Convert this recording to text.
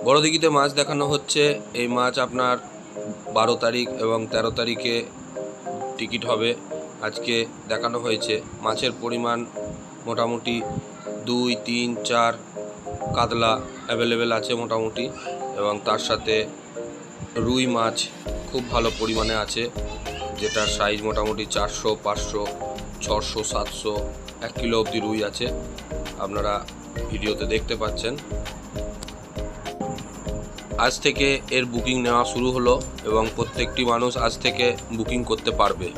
বড়দিঘিতে মাছ দেখানো হচ্ছে। এই মাছ আপনার 12 তারিখ এবং 13 তারিখে টিকিট হবে। আজকে দেখানো হয়েছে। মাছের পরিমাণ মোটামুটি 2, 3, 4 কাতলা অ্যাভেলেবেল আছে মোটামুটি, এবং তার সাথে রুই মাছ খুব ভালো পরিমাণে আছে, যেটার সাইজ মোটামুটি 400, 500, 600, 700, 1 কিলো অবধি রুই আছে। আপনারা ভিডিওতে দেখতে পাচ্ছেন। আজ থেকে এর বুকিং নেওয়া শুরু হলো এবং প্রত্যেকটি মানুষ আজ থেকে বুকিং করতে পারবে।